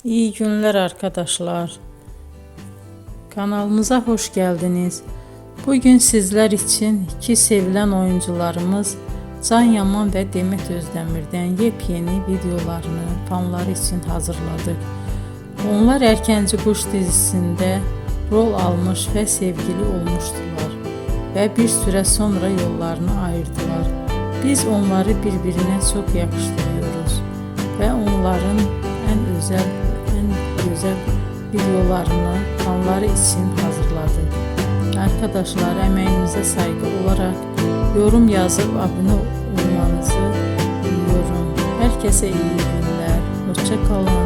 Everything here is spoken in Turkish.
İyi günler arkadaşlar. Kanalımıza hoş geldiniz. Bugün sizler için iki sevilen oyuncularımız Can Yaman ve Demet Özdemir'den yepyeni videolarını fanları için hazırladık. Onlar Erkenci Kuş dizisinde rol almış ve sevgili olmuştular ve bir süre sonra yollarını ayırdılar. Biz onları birbirine çok yakıştırıyoruz ve onların en güzel videolarını fanları için hazırladık. Arkadaşlar, emeğinize saygı olarak yorum yazıp abone olmanızı diliyorum. Herkese iyi günler. Hoşça kalın.